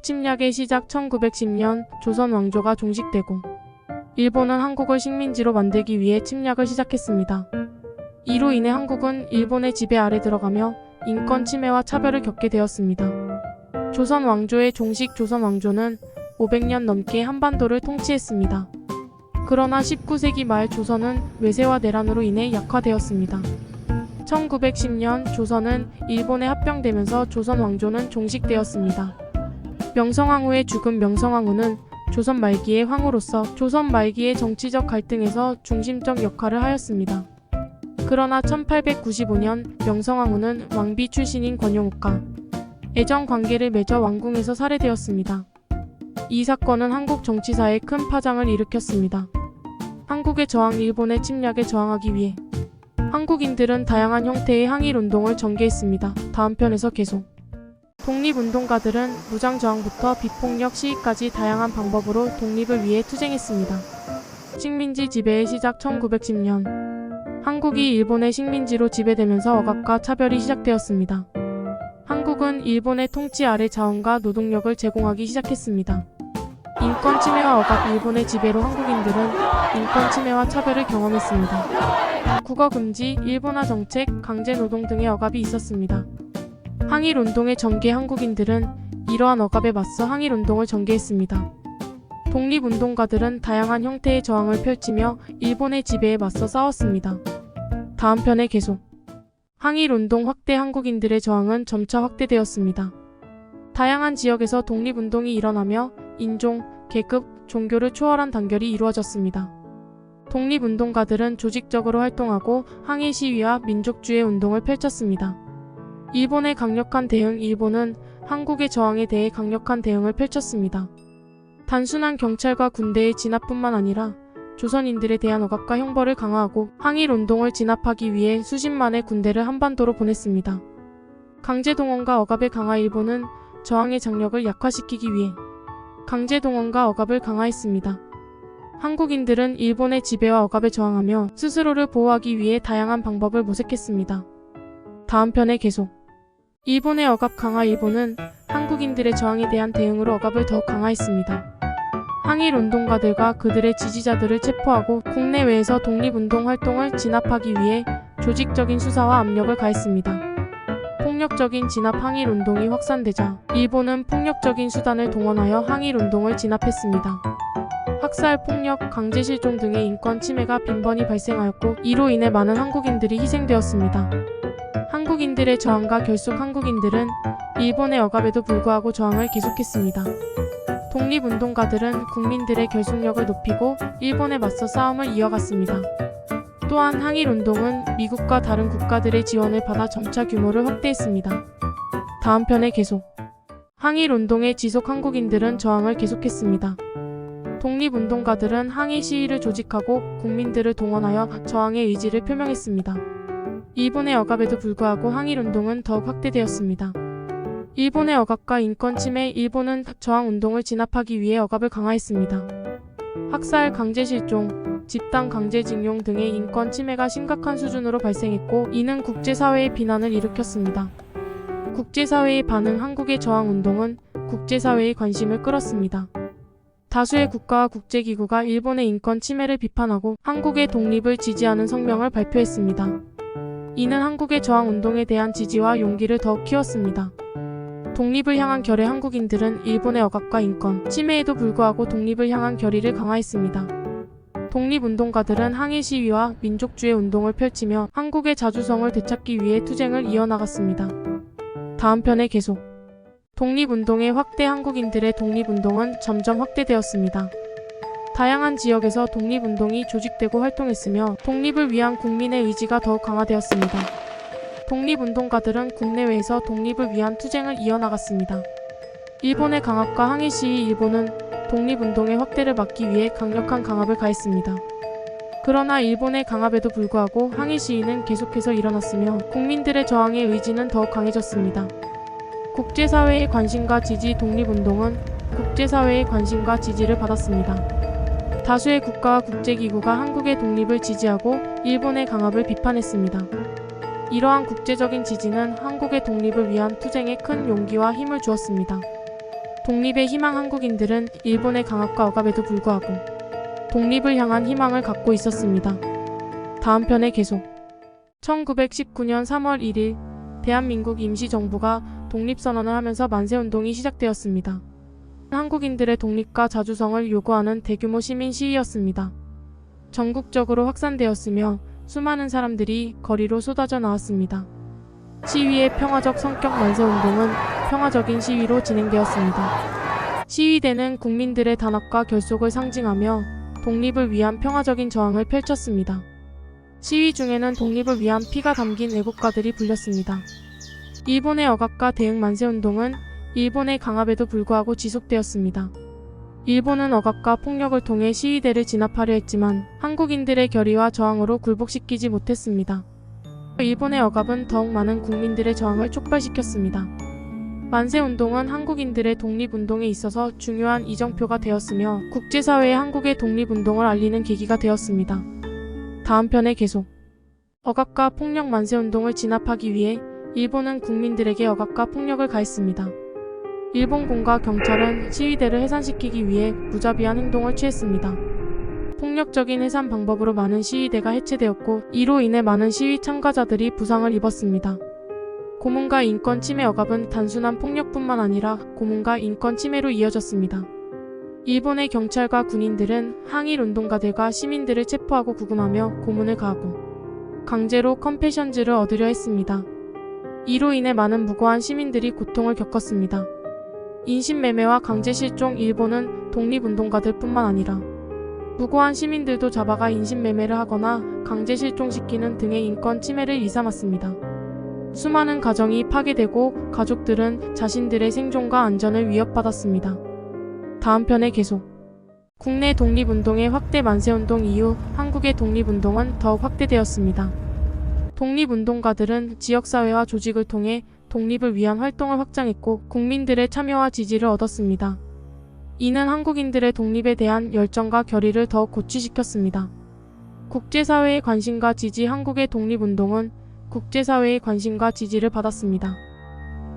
한국 침략의 시작 1910년 조선 왕조가 종식되고 일본은 한국을 식민지로 만들기 위해 침략을 시작했습니다. 이로 인해 한국은 일본의 지배 아래 들어가며 인권 침해와 차별을 겪게 되었습니다. 조선 왕조의 종식 조선 왕조는 500년 넘게 한반도를 통치했습니다. 그러나 19세기 말 조선은 외세와 내란으로 인해 약화되었습니다. 1910년 조선은 일본에 합병되면서 조선 왕조는 종식되었습니다. 명성황후의 죽음. 명성황후는 조선 말기의 황후로서 조선 말기의 정치적 갈등에서 중심적 역할을 하였습니다. 그러나 1895년 명성황후는 왕비 출신인 권영욱과 애정 관계를 맺어 왕궁에서 살해되었습니다. 이 사건은 한국 정치사에 큰 파장을 일으켰습니다. 한국의 저항. 일본의 침략에 저항하기 위해 한국인들은 다양한 형태의 항일운동을 전개했습니다. 다음 편에서 계속. 독립운동가들은 무장저항부터 비폭력 시위까지 다양한 방법으로 독립을 위해 투쟁했습니다. 식민지 지배의 시작 1910년 한국이 일본의 식민지로 지배되면서 억압과 차별이 시작되었습니다. 한국은 일본의 통치 아래 자원과 노동력을 제공하기 시작했습니다. 인권 침해와 억압. 일본의 지배로 한국인들은 인권 침해와 차별을 경험했습니다. 국어 금지, 일본화 정책, 강제 노동 등의 억압이 있었습니다. 항일운동의 전개. 한국인들은 이러한 억압에 맞서 항일운동을 전개했습니다. 독립운동가들은 다양한 형태의 저항을 펼치며 일본의 지배에 맞서 싸웠습니다. 다음 편에 계속. 항일운동 확대. 한국인들의 저항은 점차 확대되었습니다. 다양한 지역에서 독립운동이 일어나며 인종, 계급, 종교를 초월한 단결이 이루어졌습니다. 독립운동가들은 조직적으로 활동하고 항일 시위와 민족주의 운동을 펼쳤습니다. 일본의 강력한 대응. 일본은 한국의 저항에 대해 강력한 대응을 펼쳤습니다. 단순한 경찰과 군대의 진압뿐만 아니라 조선인들에 대한 억압과 형벌을 강화하고 항일운동을 진압하기 위해 수십만의 군대를 한반도로 보냈습니다. 강제동원과 억압의 강화. 일본은 저항의 장력을 약화시키기 위해 강제동원과 억압을 강화했습니다. 한국인들은 일본의 지배와 억압에 저항하며 스스로를 보호하기 위해 다양한 방법을 모색했습니다. 다음 편에 계속. 일본의 억압 강화. 일본은 한국인들의 저항에 대한 대응으로 억압을 더욱 강화했습니다. 항일운동가들과 그들의 지지자들을 체포하고 국내외에서 독립운동 활동을 진압하기 위해 조직적인 수사와 압력을 가했습니다. 폭력적인 진압. 항일운동이 확산되자 일본은 폭력적인 수단을 동원하여 항일운동을 진압했습니다. 학살, 폭력, 강제실종 등의 인권 침해가 빈번히 발생하였고 이로 인해 많은 한국인들이 희생되었습니다. 한국인들의 저항과 결속. 한국인들은 일본의 억압에도 불구하고 저항을 계속했습니다. 독립운동가들은 국민들의 결속력을 높이고 일본에 맞서 싸움을 이어갔습니다. 또한 항일운동은 미국과 다른 국가들의 지원을 받아 점차 규모를 확대했습니다. 다음 편에 계속. 항일운동의 지속. 한국인들은 저항을 계속했습니다. 독립운동가들은 항일 시위를 조직하고 국민들을 동원하여 저항의 의지를 표명했습니다. 일본의 억압에도 불구하고 항일운동은 더욱 확대되었습니다. 일본의 억압과 인권 침해. 일본은 저항운동을 진압하기 위해 억압을 강화했습니다. 학살, 강제실종, 집단 강제징용 등의 인권 침해가 심각한 수준으로 발생했고 이는 국제사회의 비난을 일으켰습니다. 국제사회의 반응. 한국의 저항운동은 국제사회의 관심을 끌었습니다. 다수의 국가와 국제기구가 일본의 인권 침해를 비판하고 한국의 독립을 지지하는 성명을 발표했습니다. 이는 한국의 저항운동에 대한 지지와 용기를 더욱 키웠습니다. 독립을 향한 결의. 한국인들은 일본의 억압과 인권 침해에도 불구하고 독립을 향한 결의를 강화했습니다. 독립운동가들은 항일 시위와 민족주의 운동을 펼치며 한국의 자주성을 되찾기 위해 투쟁을 이어나갔습니다. 다음 편에 계속. 독립운동의 확대. 한국인들의 독립운동은 점점 확대되었습니다. 다양한 지역에서 독립운동이 조직되고 활동했으며 독립을 위한 국민의 의지가 더욱 강화되었습니다. 독립운동가들은 국내외에서 독립을 위한 투쟁을 이어나갔습니다. 일본의 강압과 항일 시위. 일본은 독립운동의 확대를 막기 위해 강력한 강압을 가했습니다. 그러나 일본의 강압에도 불구하고 항일 시위는 계속해서 일어났으며 국민들의 저항의 의지는 더욱 강해졌습니다. 국제사회의 관심과 지지. 독립운동은 국제사회의 관심과 지지를 받았습니다. 다수의 국가와 국제기구가 한국의 독립을 지지하고 일본의 강압을 비판했습니다. 이러한 국제적인 지지는 한국의 독립을 위한 투쟁에 큰 용기와 힘을 주었습니다. 독립의 희망 한국인들은 일본의 강압과 억압에도 불구하고 독립을 향한 희망을 갖고 있었습니다. 다음 편에 계속. 1919년 3월 1일 대한민국 임시정부가 독립선언을 하면서 만세운동이 시작되었습니다. 한국인들의 독립과 자주성을 요구하는 대규모 시민 시위였습니다. 전국적으로 확산되었으며 수많은 사람들이 거리로 쏟아져 나왔습니다. 시위의 평화적 성격 만세운동은 평화적인 시위로 진행되었습니다. 시위대는 국민들의 단합과 결속을 상징하며 독립을 위한 평화적인 저항을 펼쳤습니다. 시위 중에는 독립을 위한 피가 담긴 애국가들이 불렸습니다. 일본의 억압과 대응 만세운동은 일본의 강압에도 불구하고 지속되었습니다. 일본은 억압과 폭력을 통해 시위대를 진압하려 했지만 한국인들의 결의와 저항으로 굴복시키지 못했습니다. 일본의 억압은 더욱 많은 국민들의 저항을 촉발시켰습니다. 만세운동은 한국인들의 독립운동에 있어서 중요한 이정표가 되었으며 국제사회에 한국의 독립운동을 알리는 계기가 되었습니다. 다음 편에 계속. 억압과 폭력 만세운동을 진압하기 위해 일본은 국민들에게 억압과 폭력을 가했습니다. 일본군과 경찰은 시위대를 해산시키기 위해 무자비한 행동을 취했습니다. 폭력적인 해산 방법으로 많은 시위대가 해체되었고 이로 인해 많은 시위 참가자들이 부상을 입었습니다. 고문과 인권 침해 억압은 단순한 폭력뿐만 아니라 고문과 인권 침해로 이어졌습니다. 일본의 경찰과 군인들은 항일 운동가들과 시민들을 체포하고 구금하며 고문을 가하고 강제로 컴패션즈를 얻으려 했습니다. 이로 인해 많은 무고한 시민들이 고통을 겪었습니다. 인신매매와 강제실종 일본은 독립운동가들 뿐만 아니라 무고한 시민들도 잡아가 인신매매를 하거나 강제실종시키는 등의 인권 침해를 일삼았습니다. 수많은 가정이 파괴되고 가족들은 자신들의 생존과 안전을 위협받았습니다. 다음 편에 계속. 국내 독립운동의 확대 만세운동 이후 한국의 독립운동은 더욱 확대되었습니다. 독립운동가들은 지역사회와 조직을 통해 독립을 위한 활동을 확장했고 국민들의 참여와 지지를 얻었습니다. 이는 한국인들의 독립에 대한 열정과 결의를 더욱 고취시켰습니다. 국제사회의 관심과 지지 한국의 독립운동은 국제사회의 관심과 지지를 받았습니다.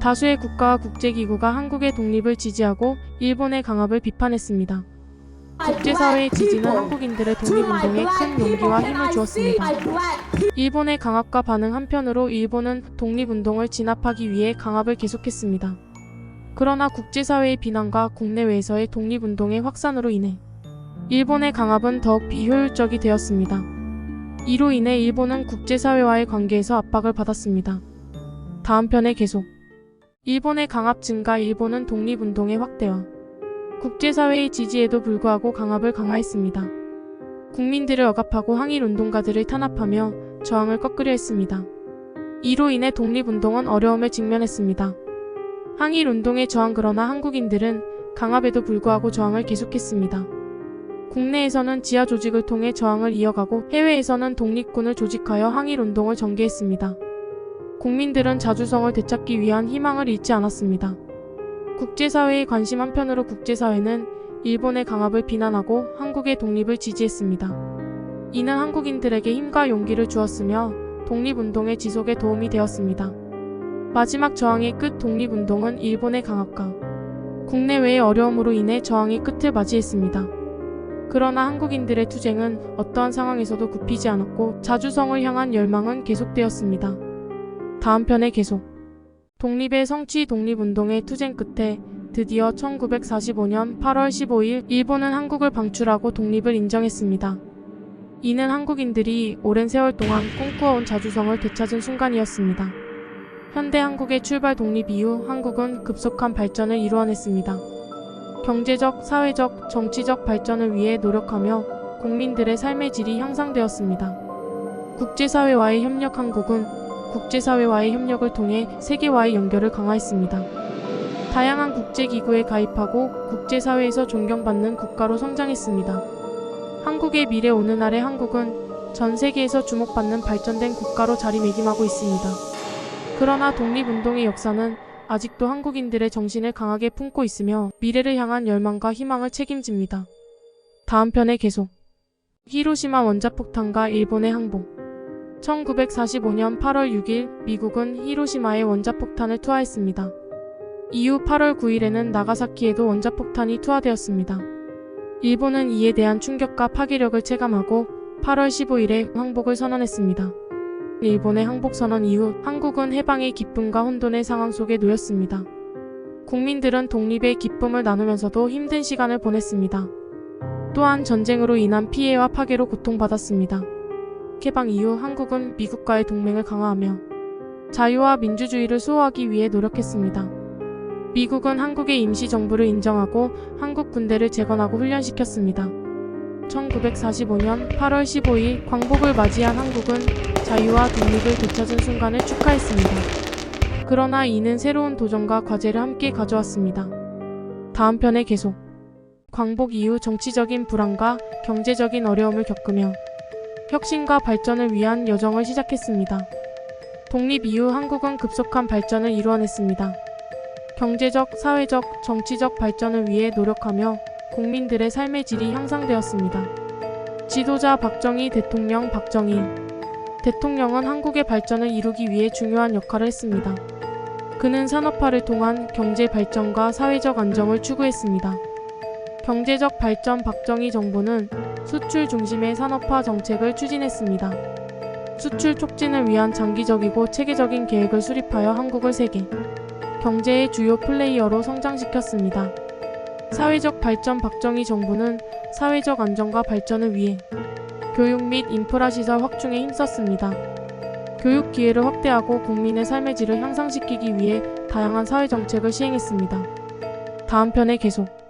다수의 국가와 국제기구가 한국의 독립을 지지하고 일본의 강압을 비판했습니다. 국제사회의 지지는 한국인들의 독립운동에 큰 용기와 힘을 주었습니다. 일본의 강압과 반응 한편으로 일본은 독립운동을 진압하기 위해 강압을 계속했습니다. 그러나 국제사회의 비난과 국내외에서의 독립운동의 확산으로 인해 일본의 강압은 더욱 비효율적이 되었습니다. 이로 인해 일본은 국제사회와의 관계에서 압박을 받았습니다. 다음 편에 계속. 일본의 강압 증가 일본은 독립운동의 확대와 국제사회의 지지에도 불구하고 강압을 강화했습니다. 국민들을 억압하고 항일운동가들을 탄압하며 저항을 꺾으려 했습니다. 이로 인해 독립운동은 어려움에 직면했습니다. 항일운동에 저항 그러나 한국인들은 강압에도 불구하고 저항을 계속했습니다. 국내에서는 지하 조직을 통해 저항을 이어가고 해외에서는 독립군을 조직하여 항일운동을 전개했습니다. 국민들은 자주성을 되찾기 위한 희망을 잃지 않았습니다. 국제사회의 관심 한편으로 국제사회는 일본의 강압을 비난하고 한국의 독립을 지지했습니다. 이는 한국인들에게 힘과 용기를 주었으며 독립운동의 지속에 도움이 되었습니다. 마지막 저항의 끝 독립운동은 일본의 강압과 국내외의 어려움으로 인해 저항의 끝을 맞이했습니다. 그러나 한국인들의 투쟁은 어떠한 상황에서도 굽히지 않았고 자주성을 향한 열망은 계속되었습니다. 다음 편에 계속. 독립의 성취 독립운동의 투쟁 끝에 드디어 1945년 8월 15일 일본은 한국을 방출하고 독립을 인정했습니다. 이는 한국인들이 오랜 세월 동안 꿈꾸어온 자주성을 되찾은 순간이었습니다. 현대 한국의 출발 독립 이후 한국은 급속한 발전을 이루어냈습니다. 경제적, 사회적, 정치적 발전을 위해 노력하며 국민들의 삶의 질이 향상되었습니다. 국제사회와의 협력 한국은 국제사회와의 협력을 통해 세계와의 연결을 강화했습니다. 다양한 국제기구에 가입하고 국제사회에서 존경받는 국가로 성장했습니다. 한국의 미래 오늘날의 한국은 전 세계에서 주목받는 발전된 국가로 자리매김하고 있습니다. 그러나 독립운동의 역사는 아직도 한국인들의 정신을 강하게 품고 있으며 미래를 향한 열망과 희망을 책임집니다. 다음 편에 계속. 히로시마 원자폭탄과 일본의 항복. 1945년 8월 6일 미국은 히로시마에 원자폭탄을 투하했습니다. 이후 8월 9일에는 나가사키에도 원자폭탄이 투하되었습니다. 일본은 이에 대한 충격과 파괴력을 체감하고 8월 15일에 항복을 선언했습니다. 일본의 항복 선언 이후 한국은 해방의 기쁨과 혼돈의 상황 속에 놓였습니다. 국민들은 독립의 기쁨을 나누면서도 힘든 시간을 보냈습니다. 또한 전쟁으로 인한 피해와 파괴로 고통받았습니다. 해방 이후 한국은 미국과의 동맹을 강화하며 자유와 민주주의를 수호하기 위해 노력했습니다. 미국은 한국의 임시정부를 인정하고 한국 군대를 재건하고 훈련시켰습니다. 1945년 8월 15일 광복을 맞이한 한국은 자유와 독립을 되찾은 순간을 축하했습니다. 그러나 이는 새로운 도전과 과제를 함께 가져왔습니다. 다음 편에 계속. 광복 이후 정치적인 불안과 경제적인 어려움을 겪으며 혁신과 발전을 위한 여정을 시작했습니다. 독립 이후 한국은 급속한 발전을 이루어냈습니다. 경제적, 사회적, 정치적 발전을 위해 노력하며 국민들의 삶의 질이 향상되었습니다. 지도자 박정희 대통령 박정희 대통령은 한국의 발전을 이루기 위해 중요한 역할을 했습니다. 그는 산업화를 통한 경제 발전과 사회적 안정을 추구했습니다. 경제적 발전 박정희 정부는 수출 중심의 산업화 정책을 추진했습니다. 수출 촉진을 위한 장기적이고 체계적인 계획을 수립하여 한국을 세계 경제의 주요 플레이어로 성장시켰습니다. 사회적 발전 박정희 정부는 사회적 안정과 발전을 위해 교육 및 인프라 시설 확충에 힘썼습니다. 교육 기회를 확대하고 국민의 삶의 질을 향상시키기 위해 다양한 사회 정책을 시행했습니다. 다음 편에 계속.